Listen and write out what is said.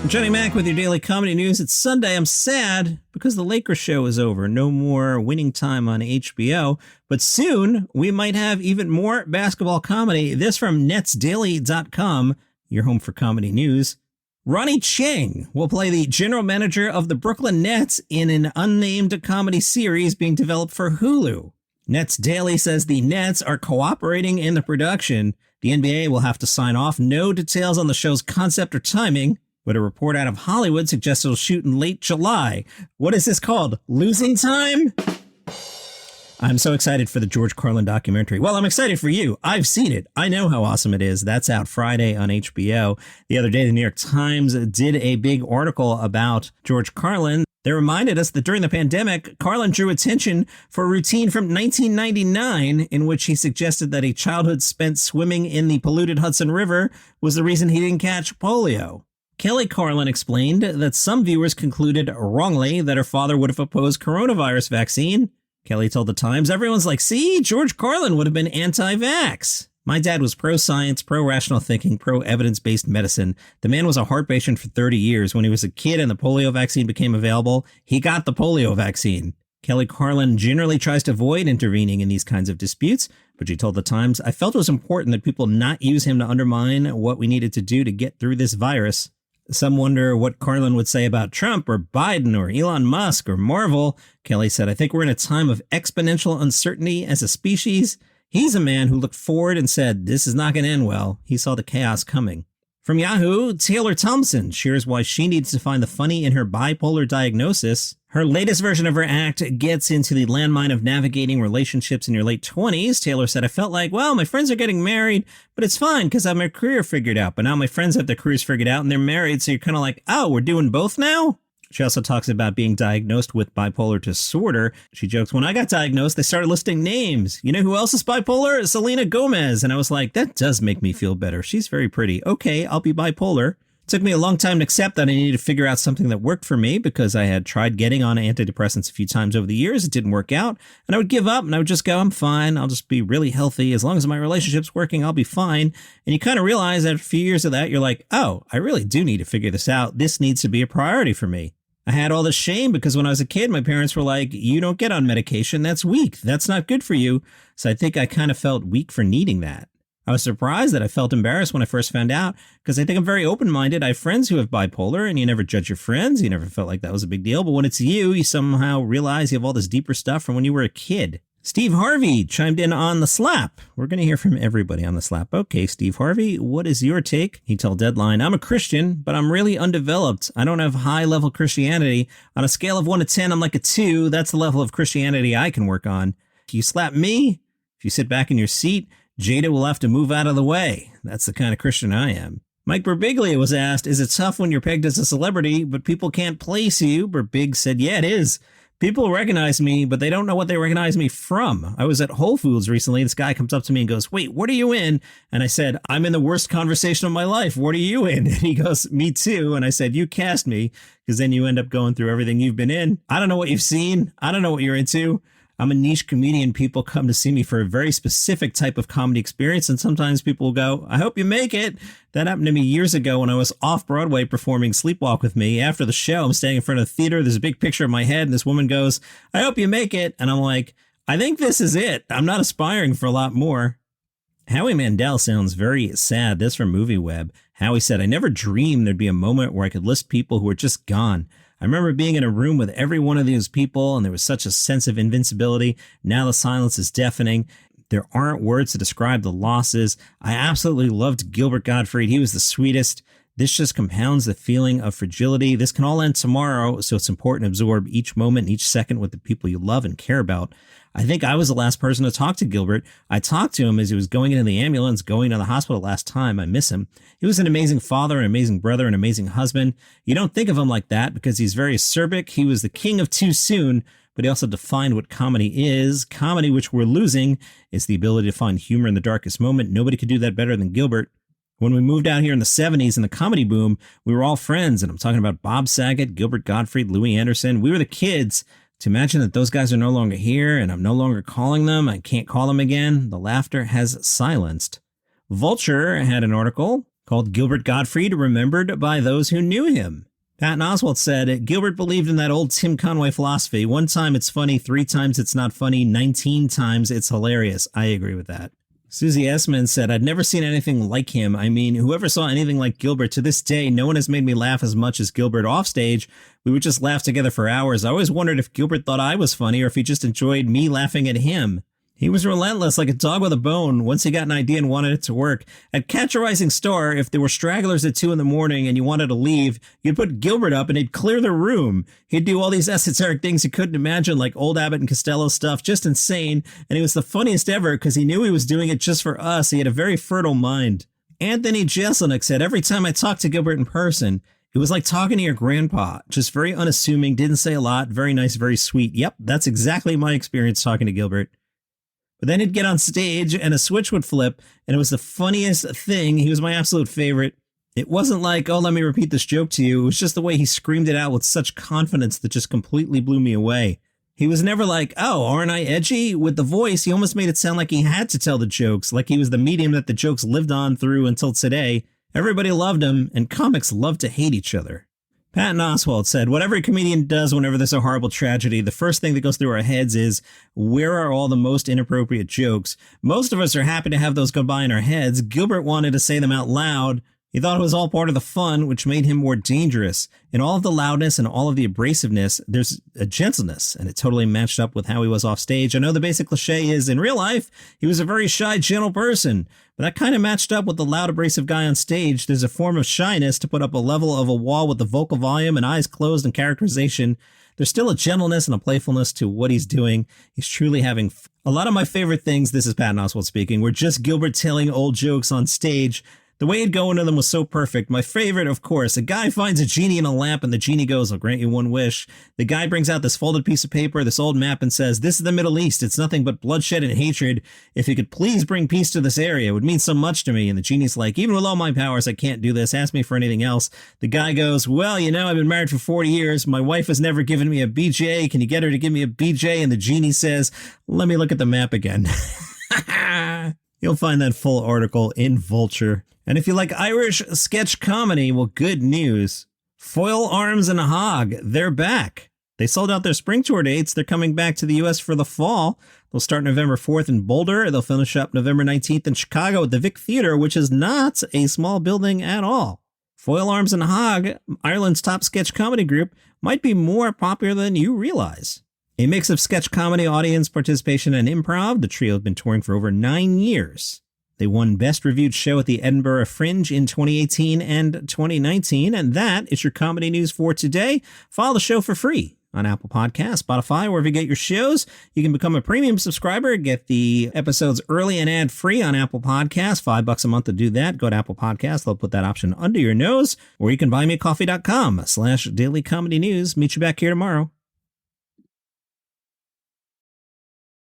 Johnny Mac with your daily comedy news. It's Sunday. I'm sad because the Lakers show is over. No more Winning Time on HBO. But soon we might have even more basketball comedy. This from netsdaily.com, your home for comedy news. Ronny Chieng will play the general manager of the Brooklyn Nets in an unnamed comedy series being developed for Hulu. Nets Daily says the Nets are cooperating in the production. The NBA will have to sign off. No details on the show's concept or timing, but a report out of Hollywood suggests it'll shoot in late July. What is this called? Losing Time? I'm so excited for the George Carlin documentary. Well, I'm excited for you. I've seen it. I know how awesome it is. That's out Friday on HBO. The other day, the New York Times did a big article about George Carlin. They reminded us that during the pandemic, Carlin drew attention for a routine from 1999 in which he suggested that a childhood spent swimming in the polluted Hudson River was the reason he didn't catch polio. Kelly Carlin explained that some viewers concluded wrongly that her father would have opposed coronavirus vaccine. Kelly told the Times, everyone's like, see, George Carlin would have been anti-vax. My dad was pro-science, pro-rational thinking, pro-evidence-based medicine. The man was a heart patient for 30 years. When he was a kid and the polio vaccine became available, he got the polio vaccine. Kelly Carlin generally tries to avoid intervening in these kinds of disputes, but she told the Times, I felt it was important that people not use him to undermine what we needed to do to get through this virus. Some wonder what Carlin would say about Trump or Biden or Elon Musk or Marvel. Kelly said, I think we're in a time of exponential uncertainty as a species. He's a man who looked forward and said, this is not going to end well. He saw the chaos coming. From Yahoo, Taylor Tomlinson shares why she needs to find the funny in her bipolar diagnosis. Her latest version of her act gets into the landmine of navigating relationships in your late 20s. Taylor said, I felt like, well, my friends are getting married, but it's fine because I have my career figured out. But now my friends have their careers figured out and they're married. So you're kind of like, oh, we're doing both now? She also talks about being diagnosed with bipolar disorder. She jokes, when I got diagnosed, they started listing names. You know who else is bipolar? Selena Gomez. And I was like, that does make me feel better. She's very pretty. Okay, I'll be bipolar. It took me a long time to accept that I needed to figure out something that worked for me because I had tried getting on antidepressants a few times over the years. It didn't work out. And I would give up and I would just go, I'm fine. I'll just be really healthy. As long as my relationship's working, I'll be fine. And you kind of realize after a few years of that, you're like, oh, I really do need to figure this out. This needs to be a priority for me. I had all this shame because when I was a kid, my parents were like, you don't get on medication. That's weak. That's not good for you. So I think I kind of felt weak for needing that. I was surprised that I felt embarrassed when I first found out because I think I'm very open-minded. I have friends who have bipolar and you never judge your friends. You never felt like that was a big deal. But when it's you, you somehow realize you have all this deeper stuff from when you were a kid. Steve Harvey chimed in on the slap. We're going to hear from everybody on the slap. Okay, Steve Harvey, what is your take? He told Deadline, I'm a Christian, but I'm really undeveloped. I don't have high-level Christianity. On a scale of 1 to 10, I'm like a 2. That's the level of Christianity I can work on. If you slap me, if you sit back in your seat, Jada will have to move out of the way. That's the kind of Christian I am. Mike Birbiglia was asked, is it tough when you're pegged as a celebrity, but people can't place you? Birbig said, yeah, it is. People recognize me, but they don't know what they recognize me from. I was at Whole Foods recently. This guy comes up to me and goes, wait, what are you in? And I said, I'm in the worst conversation of my life. What are you in? And he goes, me too. And I said, you cast me, because then you end up going through everything you've been in. I don't know what you've seen. I don't know what you're into. I'm a niche comedian. People come to see me for a very specific type of comedy experience. And sometimes people will go, I hope you make it. That happened to me years ago when I was off Broadway performing Sleepwalk with Me. After the show, I'm standing in front of the theater. There's a big picture of my head. And this woman goes, I hope you make it. And I'm like, I think this is it. I'm not aspiring for a lot more. Howie Mandel sounds very sad. This from MovieWeb. Howie said, I never dreamed there'd be a moment where I could list people who are just gone. I remember being in a room with every one of these people, and there was such a sense of invincibility. Now the silence is deafening. There aren't words to describe the losses. I absolutely loved Gilbert Gottfried. He was the sweetest. This just compounds the feeling of fragility. This can all end tomorrow, so it's important to absorb each moment and each second with the people you love and care about. I think I was the last person to talk to Gilbert. I talked to him as he was going into the ambulance, going to the hospital last time. I miss him. He was an amazing father, an amazing brother, an amazing husband. You don't think of him like that because he's very acerbic. He was the king of too soon, but he also defined what comedy is. Comedy, which we're losing, is the ability to find humor in the darkest moment. Nobody could do that better than Gilbert. When we moved out here in the 70s in the comedy boom, we were all friends. And I'm talking about Bob Saget, Gilbert Gottfried, Louis Anderson. We were the kids. To imagine that those guys are no longer here and I'm no longer calling them, I can't call them again. The laughter has silenced. Vulture had an article called Gilbert Gottfried, remembered by those who knew him. Patton Oswalt said, Gilbert believed in that old Tim Conway philosophy. 1 time it's funny, 3 times it's not funny, 19 times it's hilarious. I agree with that. Susie Essman said, I'd never seen anything like him. I mean, whoever saw anything like Gilbert, to this day, no one has made me laugh as much as Gilbert offstage. We would just laugh together for hours. I always wondered if Gilbert thought I was funny or if he just enjoyed me laughing at him. He was relentless, like a dog with a bone. Once he got an idea and wanted it to work. At Catch a Rising Star, if there were stragglers at 2 a.m. and you wanted to leave, you'd put Gilbert up and he'd clear the room. He'd do all these esoteric things you couldn't imagine, like old Abbott and Costello stuff, just insane. And he was the funniest ever because he knew he was doing it just for us. He had a very fertile mind. Anthony Jeselnik said, every time I talked to Gilbert in person, it was like talking to your grandpa, just very unassuming, didn't say a lot, very nice, very sweet. Yep, that's exactly my experience talking to Gilbert. But then he'd get on stage and a switch would flip, and it was the funniest thing. He was my absolute favorite. It wasn't like, oh, let me repeat this joke to you. It was just the way he screamed it out with such confidence that just completely blew me away. He was never like, oh, aren't I edgy? With the voice, he almost made it sound like he had to tell the jokes, like he was the medium that the jokes lived on through until today. Everybody loved him, and comics love to hate each other. Patton Oswalt said, what every comedian does whenever there's a horrible tragedy, the first thing that goes through our heads is, where are all the most inappropriate jokes? Most of us are happy to have those go by in our heads. Gilbert wanted to say them out loud. He thought it was all part of the fun, which made him more dangerous. In all of the loudness and all of the abrasiveness, there's a gentleness, and it totally matched up with how he was off stage. I know the basic cliche is, in real life, he was a very shy, gentle person, but that kind of matched up with the loud, abrasive guy on stage. There's a form of shyness to put up a level of a wall with the vocal volume and eyes closed and characterization. There's still a gentleness and a playfulness to what he's doing. He's truly having fun. A lot of my favorite things, this is Patton Oswalt speaking, were just Gilbert telling old jokes on stage. The way he'd go into them was so perfect. My favorite, of course, a guy finds a genie in a lamp and the genie goes, I'll grant you 1 wish. The guy brings out this folded piece of paper, this old map, and says, this is the Middle East. It's nothing but bloodshed and hatred. If you could please bring peace to this area, it would mean so much to me. And the genie's like, even with all my powers, I can't do this. Ask me for anything else. The guy goes, well, you know, I've been married for 40 years. My wife has never given me a BJ. Can you get her to give me a BJ? And the genie says, let me look at the map again. You'll find that full article in Vulture. And if you like Irish sketch comedy, well, good news. Foil Arms and Hog, they're back. They sold out their spring tour dates. They're coming back to the U.S. for the fall. They'll start November 4th in Boulder. They'll finish up November 19th in Chicago at the Vic Theater, which is not a small building at all. Foil Arms and Hog, Ireland's top sketch comedy group, might be more popular than you realize. A mix of sketch comedy, audience participation, and improv, the trio have been touring for over 9 years. They won Best Reviewed Show at the Edinburgh Fringe in 2018 and 2019. And that is your comedy news for today. Follow the show for free on Apple Podcasts, Spotify, wherever you get your shows. You can become a premium subscriber, get the episodes early and ad-free on Apple Podcasts. $5 a month to do that. Go to Apple Podcasts. They'll put that option under your nose. Or you can buy me at coffee.com/dailycomedynews. Meet you back here tomorrow.